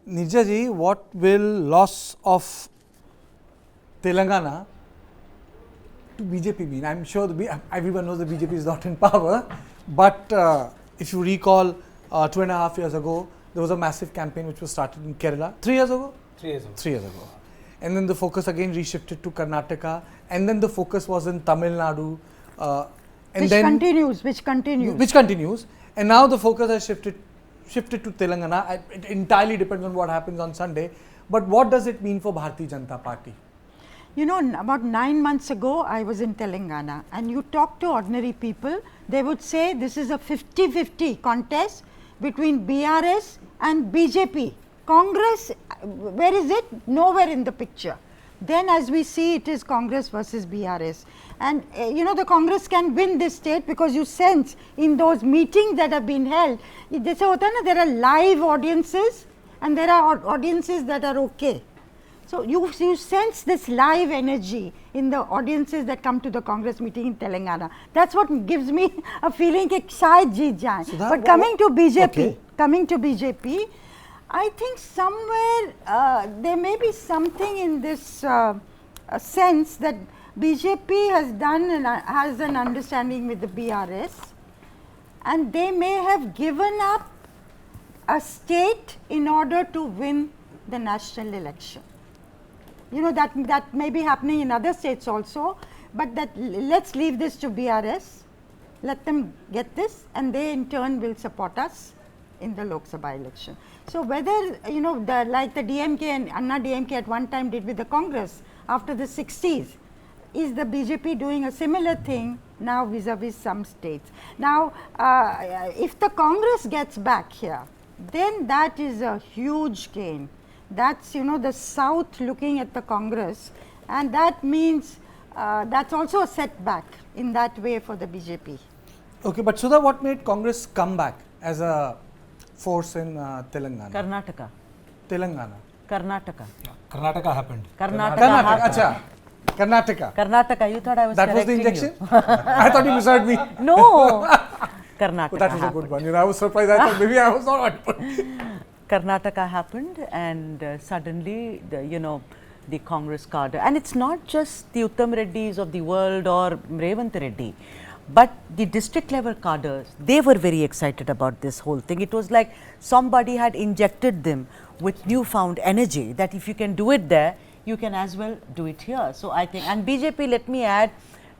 Nirja ji, what will loss of Telangana to BJP mean? I'm sure everyone knows the BJP is not in power, but if you recall 2.5 years ago, there was a massive campaign which was started in Kerala. 3 years ago? 3 years ago. 3 years ago. And then the focus again reshifted to Karnataka, and then the focus was in Tamil Nadu. Which continues. And now the focus has shifted to Telangana. It entirely depends on what happens on Sunday. But what does it mean for Bharatiya Janata Party? You know, about 9 months ago, I was in Telangana, and you talk to ordinary people, they would say this is a 50-50 contest between BRS and BJP. Congress, where is it? Nowhere in the picture. Then as we see, it is Congress versus BRS. And you know, the Congress can win this state because you sense in those meetings that have been held, there are live audiences and there are audiences that are okay. So you sense this live energy in the audiences that come to the Congress meeting in Telangana. That's what gives me a feeling that shayad jeet jaye. But coming to BJP, I think somewhere there may be something in this sense that BJP has done and has an understanding with the BRS, and they may have given up a state in order to win the national election. You know, that may be happening in other states also, but let's leave this to BRS, let them get this, and they in turn will support us in the Lok Sabha election. So whether, you know, like the DMK and Anna DMK at one time did with the Congress after the 60s, is the BJP doing a similar thing now vis-a-vis some states? Now, if the Congress gets back here, then that is a huge gain. That's, you know, the South looking at the Congress, and that means that's also a setback in that way for the BJP. Okay, but Sudha, what made Congress come back as a force in Telangana? Karnataka. Telangana. Karnataka. Yeah, Karnataka happened. Karnataka. Karnataka. You thought I was that was the correcting injection? you. I thought you misheard me. No. Karnataka. But that was a good one. You know, I was surprised. I thought maybe I was not audible. Karnataka happened, and suddenly, the Congress cadre, and it's not just the Uttam Reddys of the world or Revant Reddy, but the district level cadres, they were very excited about this whole thing. It was like somebody had injected them with newfound energy that if you can do it there, you can as well do it here. So I think, and BJP, let me add,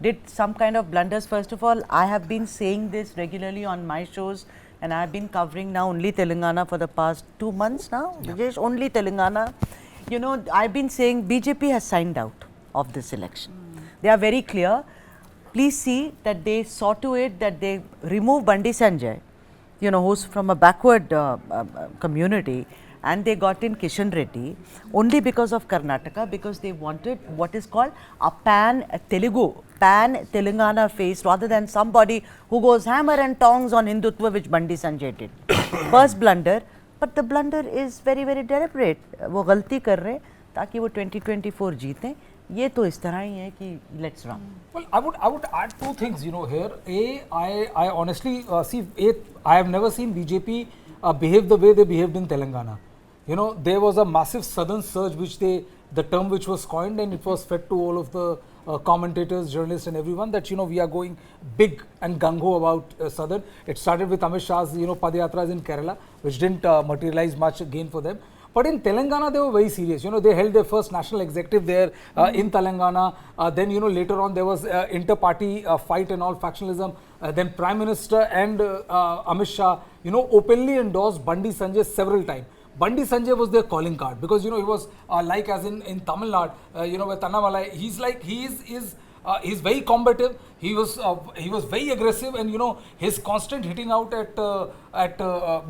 did some kind of blunders. First of all, I have been saying this regularly on my shows, and I have been covering now only Telangana for the past 2 months now, Vijesh, only Telangana. You know, I've been saying BJP has signed out of this election. They are very clear. Please see that they saw to it that they remove Bandi Sanjay, you know, who's from a backward community, and they got in Kishan Reddy only because of Karnataka, because they wanted what is called a pan-Telangana face, rather than somebody who goes hammer and tongs on Hindutva, which Bandi Sanjay did. First blunder, but the blunder is very, very deliberate. वो गलती कर रहे ताकि वो 2024 जीतें. ये तो इस तरह ही है कि let's run. Well, I would add two things, you know, here. I honestly I have never seen BJP behave the way they behaved in Telangana. You know, there was a massive southern surge, which the term which was coined, and it was fed to all of the commentators, journalists and everyone that, you know, we are going big and gung-ho about southern. It started with Amit Shah's, you know, Padyatras in Kerala, which didn't materialize much gain for them. But in Telangana, they were very serious. You know, they held their first national executive there in Telangana. Then, you know, later on there was inter-party fight and all, factionalism. Then Prime Minister and Amit Shah, you know, openly endorsed Bandi Sanjay several times. Bandi Sanjay was their calling card because, you know, he was like as in Tamil Nadu, you know, with Annamalai, he's like, he's very combative, he was very aggressive, and, you know, his constant hitting out at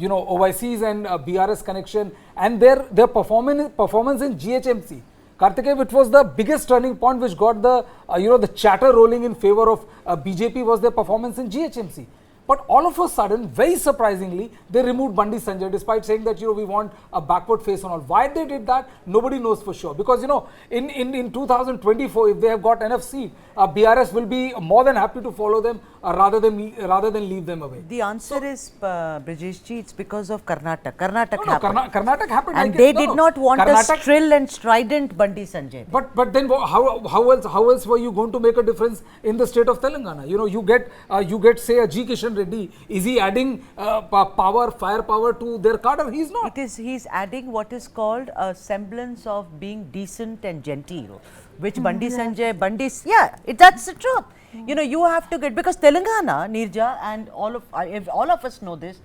you know, OICs and BRS connection, and their performance in GHMC. Kartikeya, which was the biggest turning point which got the, you know, the chatter rolling in favor of BJP, was their performance in GHMC. But all of a sudden, very surprisingly, they removed Bandi Sanjay despite saying that, we want a backward face and all. Why they did that, nobody knows for sure. Because, in 2024, if they have got enough seat, BRS will be more than happy to follow them rather than leave them away. The answer is, Brajeshji, it's because of Karnataka. Karnataka No, happened. Karnataka happened. And they did not want a shrill and strident Bandi Sanjay. But then how else were you going to make a difference in the state of Telangana? You get say a G. Kishan Reddy. Is he adding firepower to their cadre? He's not. He's adding what is called a semblance of being decent and genteel, which Bandi Sanjay, that's the truth. You have to get, because Telangana, Nirja, and all of us know this,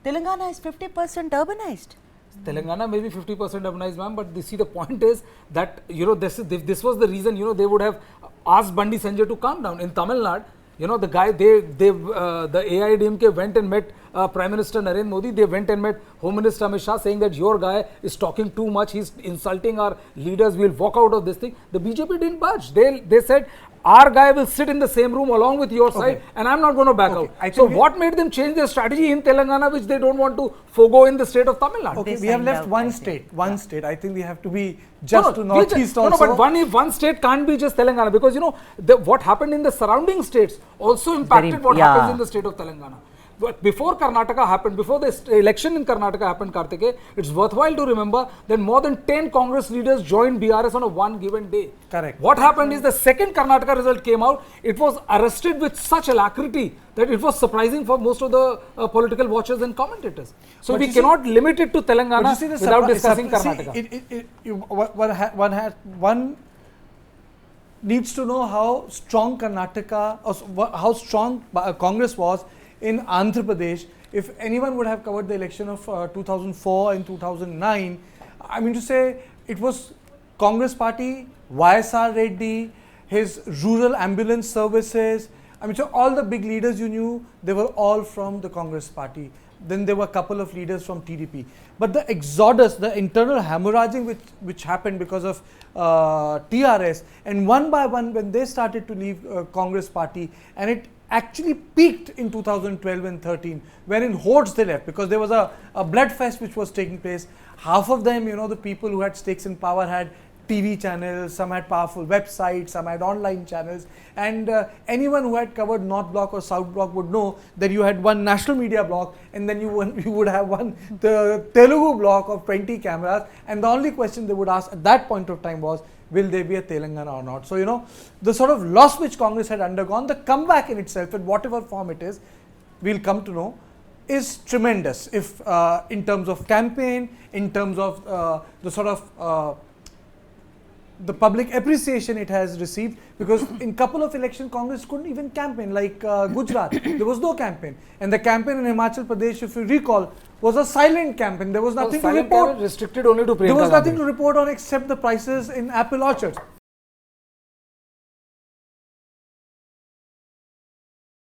Telangana is 50% urbanized. Telangana may be 50% urbanized, ma'am, but the point is that, this was the reason, they would have asked Bandi Sanjay to calm down. In Tamil Nadu, the guy, the AIDMK went and met Prime Minister Narendra Modi. They went and met Home Minister Amit Shah, saying that your guy is talking too much, he's insulting our leaders, we'll walk out of this thing. The BJP didn't budge. They said, our guy will sit in the same room along with your side, and I'm not going to back out. So what made them change their strategy in Telangana, which they don't want to forego in the state of Tamil Nadu? Okay, we have left one state. I think we have to be just to northeast also. No, but one state can't be just Telangana, because what happened in the surrounding states also impacted what happens in the state of Telangana. But before Karnataka happened, before the election in Karnataka happened, Kartike, it's worthwhile to remember that more than 10 Congress leaders joined BRS on a one given day. Correct. What happened is the second Karnataka result came out, it was arrested with such alacrity that it was surprising for most of the political watchers and commentators. So we cannot limit it to Telangana without discussing Karnataka. One needs to know how strong Karnataka, or how strong Congress was in Andhra Pradesh. If anyone would have covered the election of 2004 and 2009, I mean to say, it was Congress party, YSR Reddy, his rural ambulance services. I mean, so all the big leaders you knew, they were all from the Congress party. Then there were a couple of leaders from TDP. But the exodus, the internal hemorrhaging which happened because of TRS, and one by one when they started to leave Congress party, and it actually peaked in 2012 and 13, wherein hordes they left, because there was a blood fest which was taking place. Half of them, the people who had stakes in power had TV channels, some had powerful websites, some had online channels, and anyone who had covered North Block or South Block would know that you had one national media block, and then you would have the Telugu block of 20 cameras, and the only question they would ask at that point of time was, will there be a Telangana or not? So, the sort of loss which Congress had undergone, the comeback in itself, in whatever form it is, we'll come to know, is tremendous. If in terms of campaign, in terms of the sort of the public appreciation it has received, because in couple of elections Congress couldn't even campaign, like Gujarat, there was no campaign, and the campaign in Himachal Pradesh, if you recall, was a silent campaign. There was nothing to report. Restricted only to Priyanka There was nothing Gandhi. to report on except the prices in apple orchards.